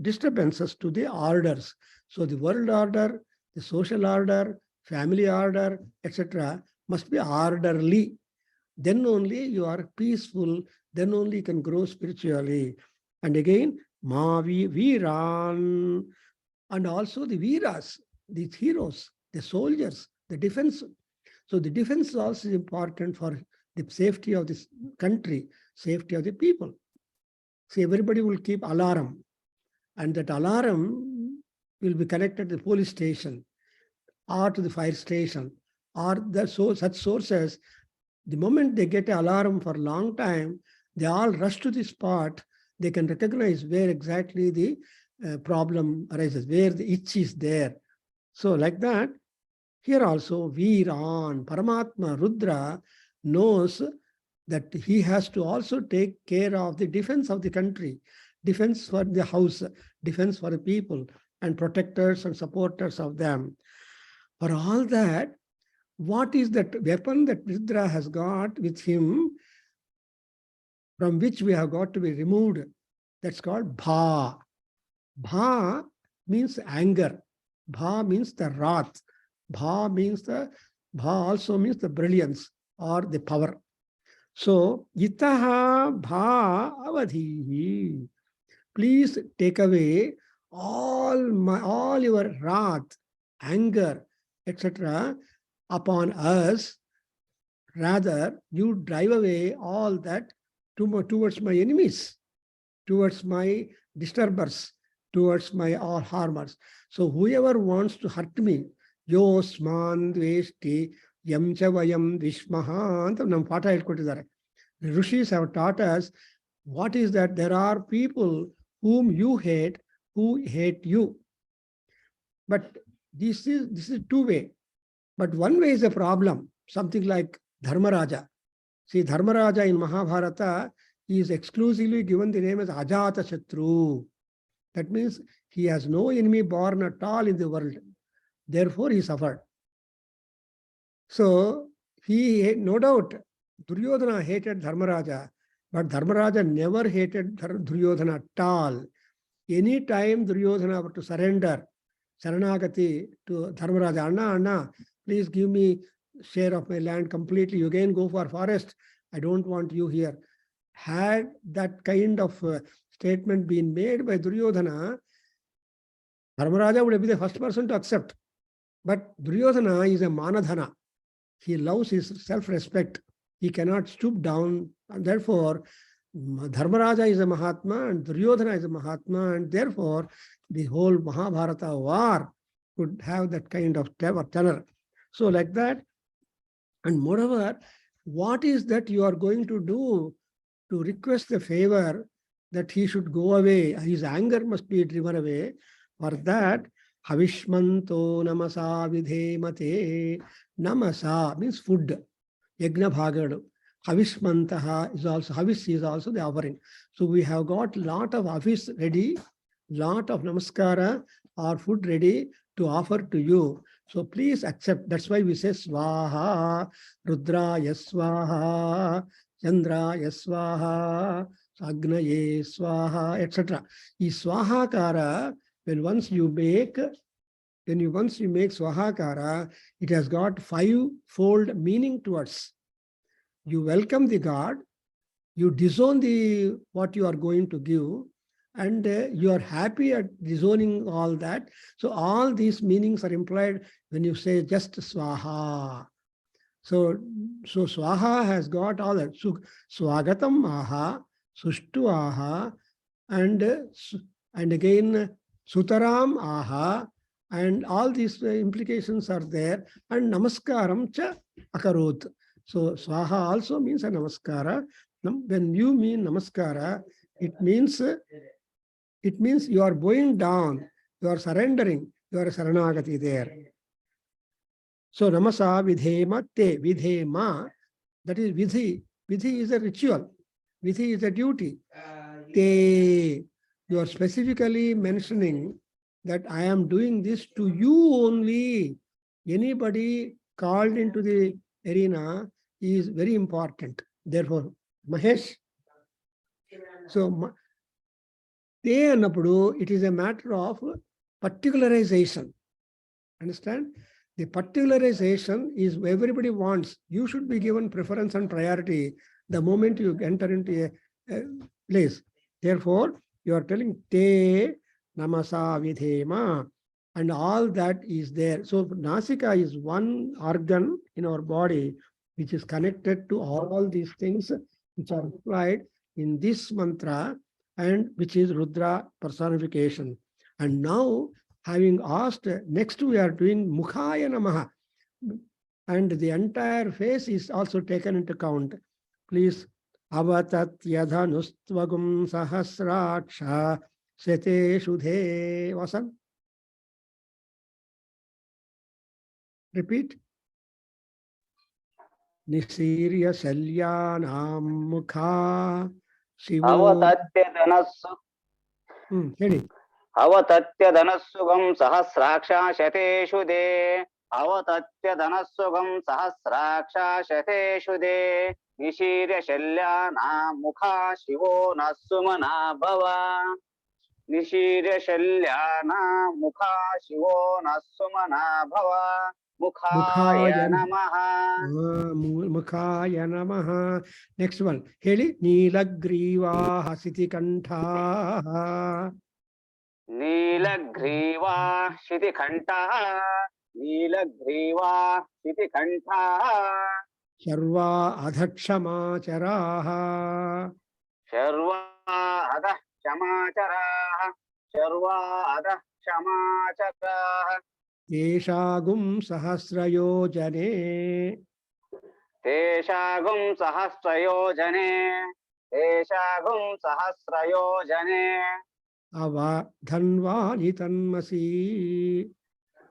disturbances to the orders. So the world order, the social order, family order, etc. must be orderly. Then only you are peaceful. Then only you can grow spiritually. And again, Mavi Viran, and also the Viras, the heroes, the soldiers, the defense. So the defense is also important for the safety of this country, safety of the people. See, everybody will keep alarm, and that alarm will be connected to the police station or to the fire station or such sources. The moment they get an alarm for a long time, they all rush to the spot. They can recognize where exactly the problem arises, where the itch is there. So like that, here also Viran, Paramatma, Rudra knows that he has to also take care of the defense of the country, defense for the house, defense for the people, and protectors and supporters of them. For all that, what is that weapon that Rudra has got with him, from which we have got to be removed? That's called Bha. Bha means anger. Bha means the wrath. Bha also means the brilliance or the power. So, Itaha Bha Avadhihi. Please take away all your wrath, anger, etc. upon us. Rather, you drive away all that towards my enemies, towards my disturbers, towards my all harmers. So whoever wants to hurt me, yosman dveshti yamcha vayam vishmaha anta nam paಠ ಹೇಳ್ಕೊಟ್ಟಿದ್ದಾರೆ. The Rishis have taught us what is that there are people whom you hate, who hate you. But this is two-way. But one way is a problem, something like Dharmaraja. See, Dharmaraja in Mahabharata is exclusively given the name as Ajata Shatru. That means he has no enemy born at all in the world. Therefore, he suffered. So, no doubt, Duryodhana hated Dharmaraja, but Dharmaraja never hated Duryodhana at all. Any time Duryodhana were to surrender, Saranagati to Dharmaraja, Anna, please give me share of my land completely. You again go for forest. I don't want you here. Had that kind of statement been made by Duryodhana, Dharmaraja would have been the first person to accept. But Duryodhana is a Manadhana. He loves his self-respect. He cannot stoop down. And therefore, Dharmaraja is a Mahatma and Duryodhana is a Mahatma. And therefore, the whole Mahabharata war could have that kind of tenor. So like that. And moreover, what is that you are going to do to request the favor that he should go away? His anger must be driven away. For that, Havishmanto namasa vidhemate. Namasa means food. Yagna bhagadu. Havishmantaha is also, Havish is also the offering. So we have got lot of Havish ready, lot of namaskara or food ready to offer to you. So please accept. That's why we say Swaha, Rudra Yaswaha, Chandra Yaswaha, Agnaye Swaha, etc. This Swahakara, once you make Swahakara, it has got five-fold meaning towards. You welcome the God, you disown what you are going to give, and you are happy at disowning all that. So all these meanings are implied when you say just Swaha. So Swaha has got all that. Swagatam Aha, Sushtu Aha, and again Sutaram Aha, and all these implications are there. And Namaskaram Cha Akarot. So Swaha also means a Namaskara. When you mean Namaskara, it means you are going down, you are surrendering, you are Saranagati there. So Namasa Vidhema Te, Vidhema, that is Vidhi. Vidhi is a ritual. Vidhi is a duty. Te, you are specifically mentioning that I am doing this to you only. Anybody called into the arena is very important. Therefore, Mahesh, so it is a matter of particularization. Understand? The particularization is everybody wants. You should be given preference and priority the moment you enter into a place. Therefore, you are telling te namasa vidhema, and all that is there. So nasika is one organ in our body which is connected to all these things which are implied in this mantra and which is Rudra personification. And now, having asked, next we are doing Mukhaya Namaha. And the entire face is also taken into account. Please, Avatat Yadhanustvagum Sahasraksha Sete Shudhe Vasan. Repeat. Nisirya Shalyanam Mukha Shivo. Avatatya Dhanassu. Heading. Avatatya Dhanasugam Sahasraksha Shateshu De. Avatatya Dhanasugam Sahasraksha Shateshu De. Nishirya Shalyana Mukha Shivo Nasumana Bhava. Nishirya Shalyana Mukha Shivo Nasumana Bhava. Mukhaya Namaha. Mukhaya Namaha. Next one. Heli Nilagriva Hasiti Kantha. Nilagriva Shiti Kanta. Nilagriva Shiti Kanta. Sharva Adhakshama Sharva Adha Shamachara. Sharva Adha Shamachara. Teshagum Sahasrayojane. Teshagum Sahasrayojane. Teshagum Sahasrayojane. Ava Dhanvani Tanmasi.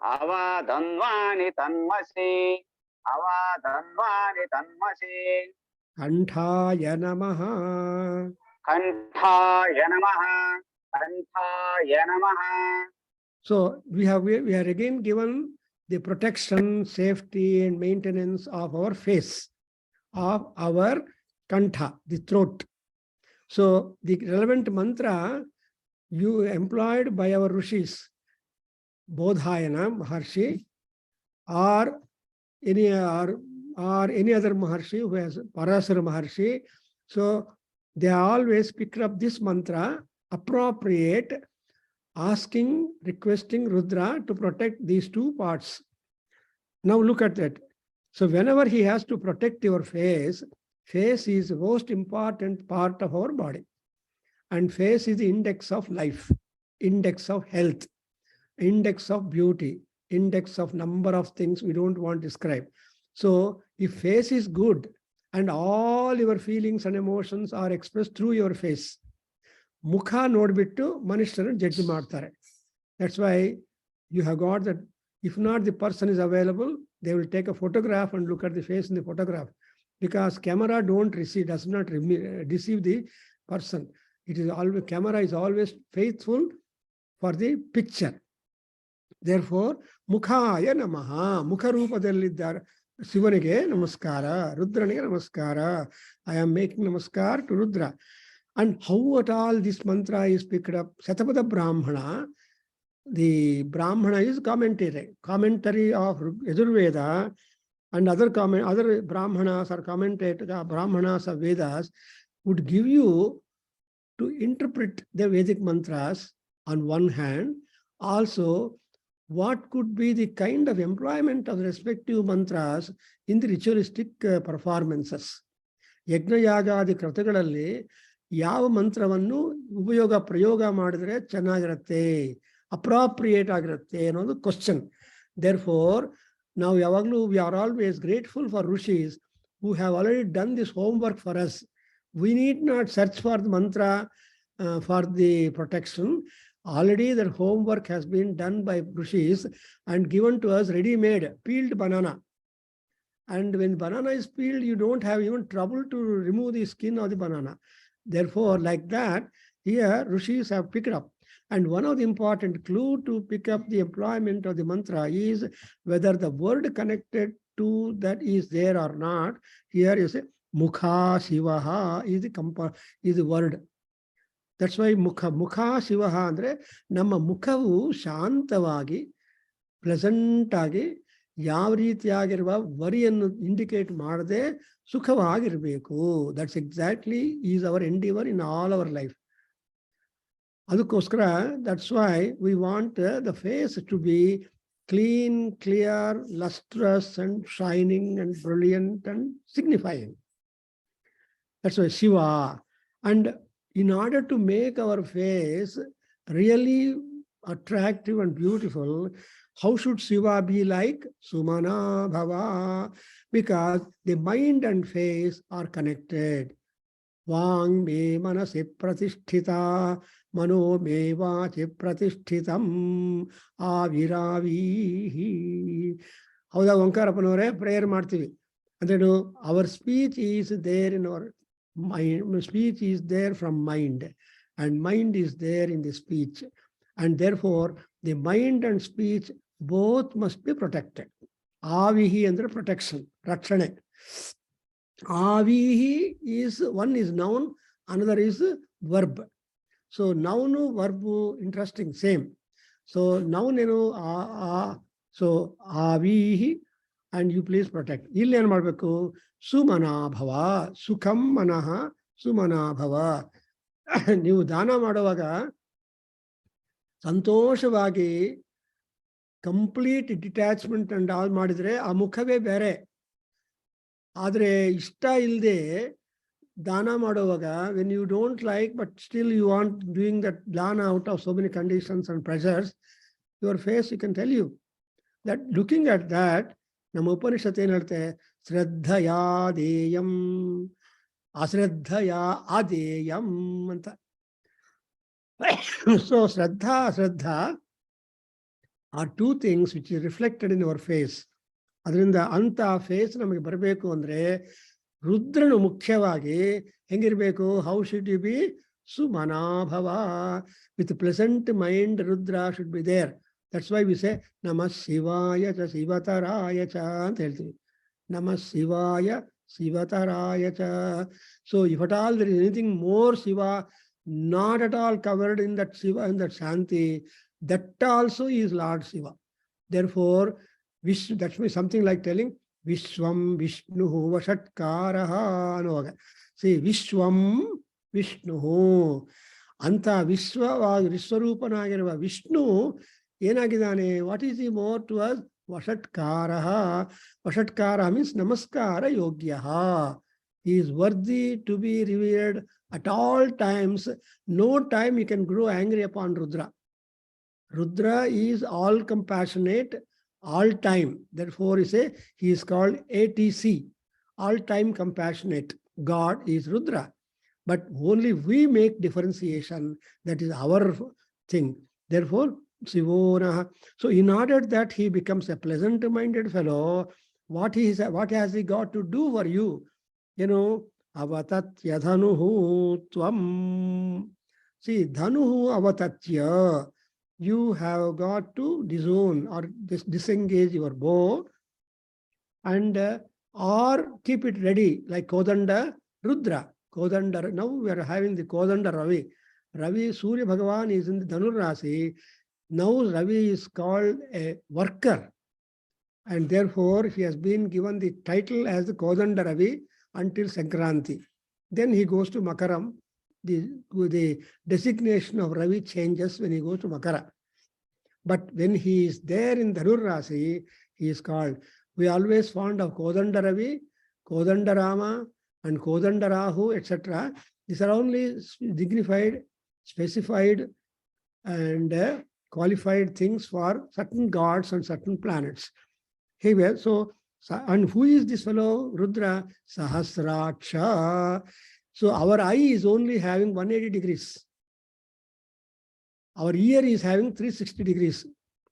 Ava Dhanvani Tanmasi. Ava Dhanvani Tanmasi. Kanthaya Namaha. Kanthaya Namaha. Kanthaya Namaha. So we are again given the protection, safety, and maintenance of our face, of our kantha, the throat. So the relevant mantra you employed by our rishis, Bodhayana Maharshi, or any other Maharshi who has Parasara Maharshi. So they always pick up this mantra, appropriate, asking, requesting Rudra to protect these two parts. Now look at that. So whenever he has to protect your face, face is the most important part of our body. And face is the index of life, index of health, index of beauty, index of number of things we don't want to describe. So if face is good and all your feelings and emotions are expressed through your face, Mukha nodbittu manishtaru judge ಮಾಡ್ತಾರೆ. That's why you have got that. If not the person is available, they will take a photograph and look at the face in the photograph, because camera does not deceive the person. It is always, camera is always faithful for the picture. Therefore, Mukhaya Namaha, Mukha Rupadalliddare Shivanige Namaskara, Rudranige Namaskara. I am making Namaskar to Rudra. And how at all this mantra is picked up? Satapada Brahmana, the Brahmana is commentary of Yajurveda, and other Brahmanas or Brahmanas of Vedas would give you to interpret the Vedic mantras on one hand. Also, what could be the kind of employment of the respective mantras in the ritualistic performances. Yajna Yagadi Kratagalali, ಯಾವ ಮಂತ್ರವನ್ನು ಉಪಯೋಗ ಪ್ರಯೋಗ ಮಾಡಿದ್ರೆ ಚೆನ್ನಾಗಿರುತ್ತೆ, appropriate ಆಗಿರುತ್ತೆ ಅನ್ನೋದು question. Therefore, ನಾವು ಯಾವಾಗಲೂ we are always grateful for rishis who have already done this homework for us. We need not search for the mantra for the protection. Already their homework has been done by rishis and given to us ready-made peeled banana. And when banana is peeled, you don't have even trouble to remove the skin of the banana. Therefore, like that, here rishis have picked up. And one of the important clue to pick up the employment of the mantra is whether the word connected to that is there or not. Here is a mukha shivaha is the word. That's why mukha shivaha andre nama mukhavu shantavagi, pleasant agi, ಯಾವ ರೀತಿಯಾಗಿರುವ ವರಿಯನ್ನು indicate ಮಾಡದೆ ಸುಖವಾಗಿರಬೇಕು. That's exactly is our endeavour in all our life. ಅದಕ್ಕೋಸ್ಕರ that's why we want the face to be clean, clear, lustrous and shining and brilliant and signifying. That's why Shiva. And in order to make our face really attractive and beautiful, how should Shiva be like? Sumana Bhava. Because the mind and face are connected. Vang me manasi pratisthita, mano me vachi pratishthitam, aviravihi. ಹೌದಾ ಓಂಕಾರಪ್ಪನವರೇ? Prayer ಮಾಡ್ತೀವಿ ಅಂದ್ರೇನು? Our speech is there in our mind. Speech is there from mind, and mind is there in the speech, and therefore the mind and speech both must be protected. Avihi andre protection, rakshane. Avihi is one is noun, another is verb. So noun verb interesting same. So noun so avihi, and you please protect. Illi ಏನು ಮಾಡಬೇಕು? ಸುಮನಾಭವ, ಸುಖಂ ಮನಃ ಸುಮನಾಭವ. ನೀವು ದಾನ ಮಾಡುವಾಗ ಸಂತೋಷವಾಗಿ complete detachment and all ಮಾಡಿದ್ರೆ ಆ ಮುಖವೇ ಬೇರೆ. ಆದರೆ ಇಷ್ಟ ಇಲ್ಲದೆ ದಾನ ಮಾಡುವಾಗ, when you don't like but still you want doing that ದಾನ out of so many conditions and pressures, your face you can tell you that looking at that. ನಮ್ಮ ಉಪನಿಷತ್ ಏನ್ ಹೇಳ್ತೆ? ಶ್ರದ್ಧಯಾ ದೇಯಂ ಅಶ್ರದ್ಧಯಾ ಅದೇಯಂ ಅಂತ. ಸೊ ಶ್ರದ್ಧಾ ಅಶ್ರದ್ಧಾ are two things which is reflected in our face. ಅದರಿಂದ ಅಂತ ಫೇಸ್ ನಮಗೆ ಬರಬೇಕು ಅಂದ್ರೆ ರುದ್ರನು ಮುಖ್ಯವಾಗಿ ಹೆಂಗಿರ್ಬೇಕು? How should you be? ಸುಮನಾಭವ, with pleasant mind Rudra should be there. That's why we say Namah Shivaya cha Shivataraya cha ಅಂತ ಹೇಳ್ತೀವಿ. Namah Shivaya Shivataraya cha. So if at all there is anything more Shiva not at all covered in that Shiva, in that Shanti, that also is Lord Shiva. Therefore, that's why something like telling Vishwam Vishnuhu Vashatkaraha ಅನ್ನುವಾಗ, see Vishwam Vishnuhu ಅಂತ ವಿಶ್ವರೂಪನಾಗಿರುವ ವಿಷ್ಣು ಏನಾಗಿದ್ದಾನೆ? What is the more to us? ವಷಟ್ಕಾರ. ವಷಟ್ಕಾರ means ನಮಸ್ಕಾರ ಯೋಗ್ಯ. He is worthy to be revered at all times. No time you can grow angry upon Rudra. Rudra is all compassionate all time. Therefore you say he is called ATC, all time compassionate. God is Rudra. But only we make differentiation. That is our thing. Therefore Sivona. So in order that he becomes a pleasant-minded fellow, what has he got to do for you? You know, avatatya dhanuhu tvam. See, dhanuhu avatatya. You have got to disown or disengage your bow and or keep it ready like Kodanda Rudra. Kodanda. Now we are having the Kodanda Ravi. Ravi, Surya Bhagavan is in the Dhanur Rasi. Now Ravi is called a worker, and therefore he has been given the title as the Kodanda Ravi until Sankranti. Then he goes to Makaram. The designation of Ravi changes when he goes to Makara. But when he is there in Dhanur Rasi, he is called. We always fond of Kodanda Ravi, Kodanda Rama, and Kodanda Rahu, etc. These are only dignified, specified, and qualified things for certain gods and certain planets. Here, so, and who is this fellow? Rudra Sahasraksha. So our eye is only having 180 degrees. Our ear is having 360 degrees.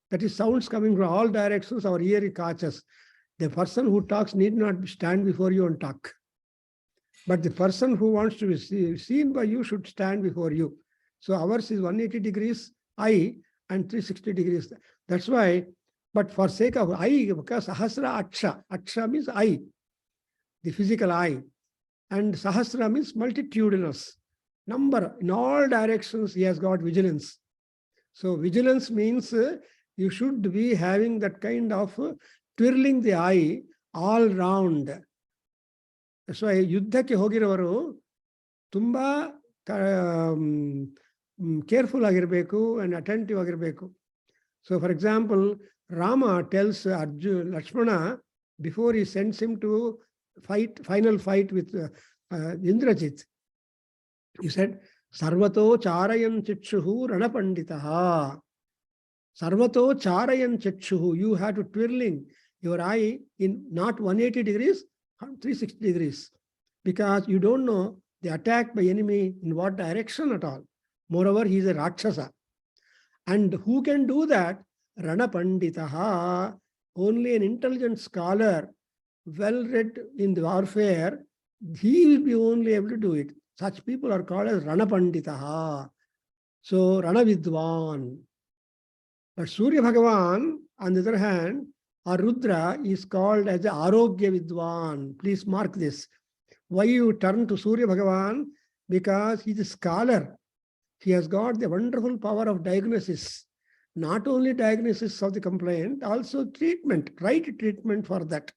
That is sounds coming from all directions. Our ear catches. The person who talks need not stand before you and talk. But the person who wants to be seen by you should stand before you. So ours is 180 degrees eye and 360 degrees. That's why, but for sake of eye, because Sahasra Aksha, Aksha means eye, the physical eye, and Sahasra means multitudinous, number, in all directions he has got vigilance. So vigilance means you should be having that kind of twirling the eye all round. So ಯುದ್ಧಕ್ಕೆ ಹೋಗಿರೋರು ತುಂಬಾ careful ಆಗಿರಬೇಕು and attentive ಆಗಿರಬೇಕು. So for example, Rama tells Lakshmana before he sends him to final fight with Indrajit, he said, Sarvato charayan chikshuhu ranapanditaha. Sarvato charayan chikshuhu. You have to twirling your eye in not 180 degrees, 360 degrees, because you don't know the attack by enemy in what direction at all. Moreover, he is a Rakshasa. And who can do that? Ranapanditaha. Only an intelligent scholar, well read in the warfare, he will be only able to do it. Such people are called as Ranapanditaha. So Ranavidwan. But Surya Bhagavan, on the other hand, or Rudra, is called as the Arogya Vidwan. Please mark this. Why you turn to Surya Bhagavan? Because he is a scholar. He has got the wonderful power of diagnosis. Not only diagnosis of the complaint, also treatment, right treatment for that.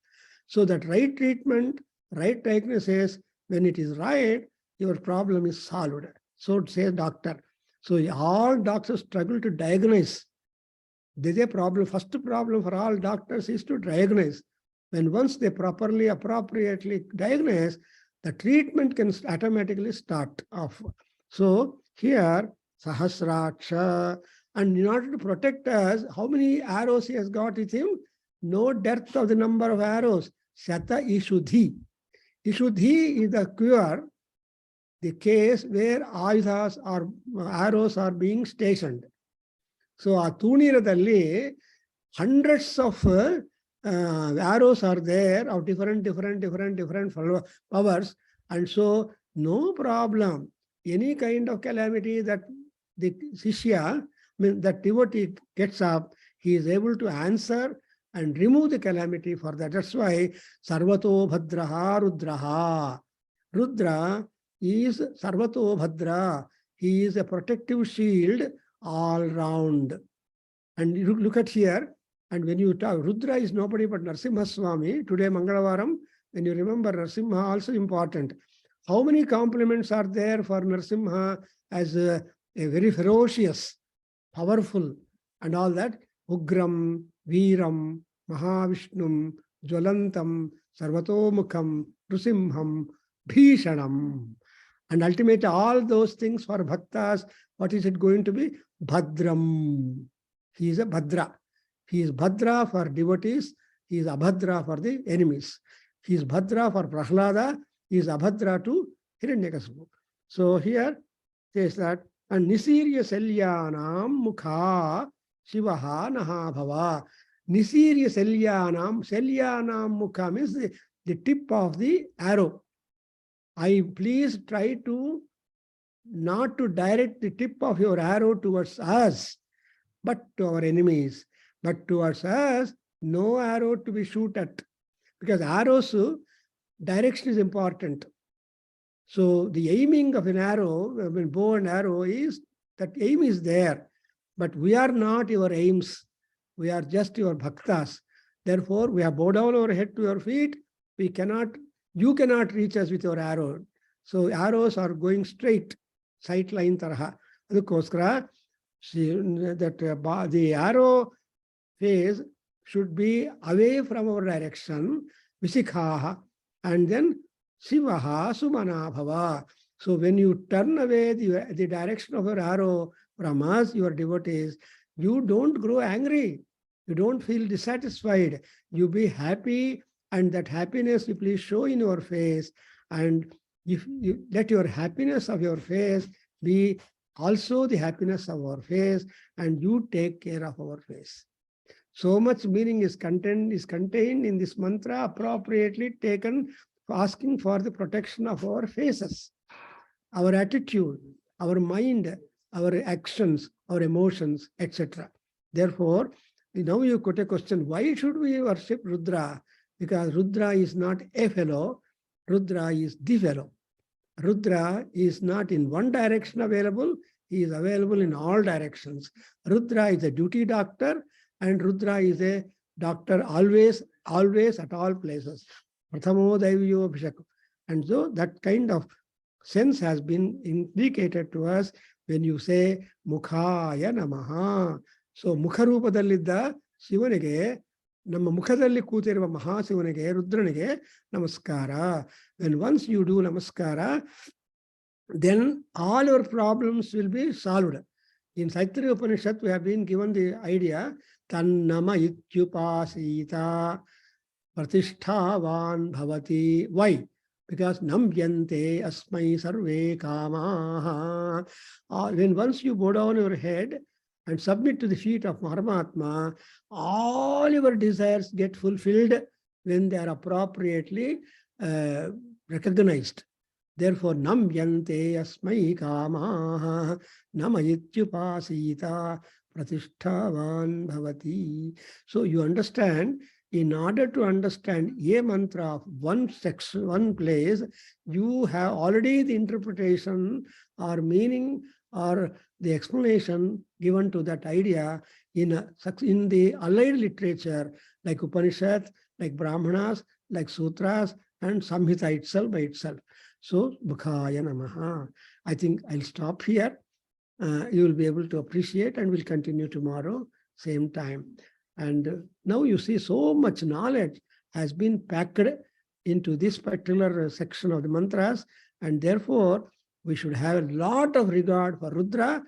So that right treatment, right diagnosis, when it is right, your problem is solved. So says doctor. So all doctors struggle to diagnose. There's a problem. First problem for all doctors is to diagnose. When once they properly, appropriately diagnose, the treatment can automatically start off. So here, Sahasraksha, and in order to protect us, how many arrows he has got with him? No dearth of the number of arrows. Shata Ishuddhi. Ishuddhi is the cure, the case where ayudhas or arrows are being stationed. So a Tuniradalli, hundreds of arrows are there of different powers, and so no problem. Any kind of calamity that the Shishya, that devotee gets up, he is able to answer and remove the calamity for that. That's why Sarvato Bhadraha Rudraha. Rudra is Sarvato Bhadra. He is a protective shield all round. And you look at here, and when you talk, Rudra is nobody but Narasimha Swami. Today, Mangalavaram, when you remember Narasimha, also important. How many compliments are there for Narasimha as a very ferocious, powerful, and all that? Ugram, Veeram, Mahavishnum, Jwalantam, Sarvatomukham, Nrusimham, Bhishanam. And ultimately, all those things for bhaktas, what is it going to be? Bhadram. He is a Bhadra. He is Bhadra for devotees. He is Abhadra for the enemies. He is Bhadra for Prahlada. He is Abhadra to Hiranyakasipu. So here says that, and Nisirya Selyanam Mukha Shivaha Nahabhava. Nisirya Selyanam Mukha means the tip of the arrow. Please try to not to direct the tip of your arrow towards us, but to our enemies. But towards us, no arrow to be shoot at. Because arrows, direction is important. So the aiming of an arrow, when bow and arrow is, that aim is there. But we are not your aims. We are just your bhaktas. Therefore, we have bowed down our head to your feet. You cannot reach us with your arrow. So arrows are going straight, sight line taraha. Adukoskara, that the arrow phase should be away from our direction, Visikhaha, and then Shivaha Sumanabhava. So when you turn away the direction of your arrow from us, your devotees, you don't grow angry. You don't feel dissatisfied. You be happy, and that happiness you please show in your face. And if you let your happiness of your face be also the happiness of our face, and you take care of our face. So much meaning is contained in this mantra, appropriately taken, asking for the protection of our faces, our attitude, our mind, our actions, our emotions, etc. Therefore, now you put a question, why should we worship Rudra? Because Rudra is not a fellow, Rudra is the fellow. Rudra is not in one direction available, he is available in all directions. Rudra is a duty doctor, and Rudra is a doctor always at all places. Prathamo Daivyo Bhishak. And so that kind of sense has been indicated to us when you say Mukhaya Namaha. So Mukharupadallidda Shivanige, ನಮ್ಮ ಮುಖದಲ್ಲಿ ಕೂತಿರುವ ಮಹಾಶಿವನಿಗೆ ರುದ್ರನಿಗೆ ನಮಸ್ಕಾರ. When once you do namaskara, then all your problems will be solved. In Taittiriya Upanishad, we have been given the idea, Tannama ityupasita pratishthavan bhavati. Why? Because namyante asmai sarve kamaha. When once you bow down your head and submit to the feet of Paramatma, all your desires get fulfilled when they are appropriately recognized. Therefore, namyante asmai kamaha namayityupasita pratishthavan bhavati. So you understand, in order to understand a mantra of one section, one place, you have already the interpretation or meaning or the explanation given to that idea in the allied literature, like Upanishad, like Brahmanas, like Sutras, and Samhita itself by itself. So, Mukhaya Namaha. I think I'll stop here. You will be able to appreciate, and we'll continue tomorrow, same time. And now you see so much knowledge has been packed into this particular section of the mantras, and therefore we should have a lot of regard for Rudra,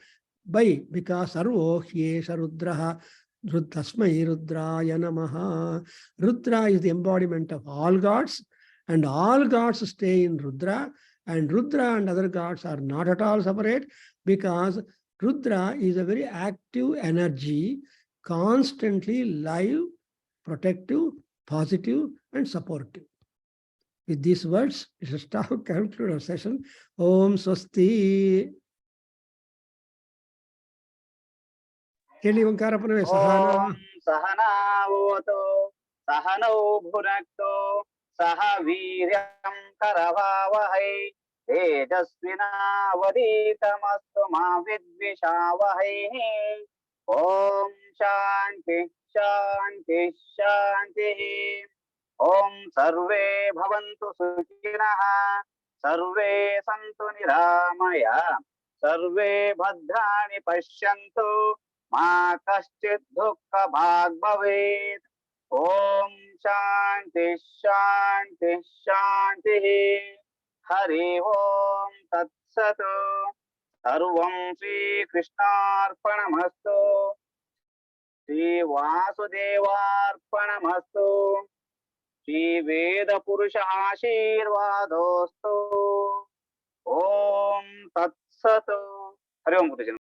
because Sarvo Hyesha Rudraha Tasmai Rudraya Namaha. Rudra is the embodiment of all gods, and all gods stay in Rudra, and Rudra and other gods are not at all separate, because Rudra is a very active energy, constantly live, protective, positive, and supportive. With these words, we shall stop, conclude our session. Om Swasti. Keli Onkara Pranave Sahana. Om Sahanavatu Sahanau Bhunaktu Saha Viryam Karavavahai Tejasvinavaditamastu Ma Vidvishavahai. Om Shanti Shanti Shanti. Om Sarve Bhavantu Sukhinaha Sarve Santu Niramaya Sarve Bhadrani Pashyantu Ma kaschit dukkha bhag bhavet. Om Shanti Shanti Shanti. Hari Om Tat Sat. Sarvam Shri Krishnarpanamastu. Shri Vasudevarpanamastu. Shri Veda Purusha Ashirvadostu. Om Tat Sat. Hari Om Guruji.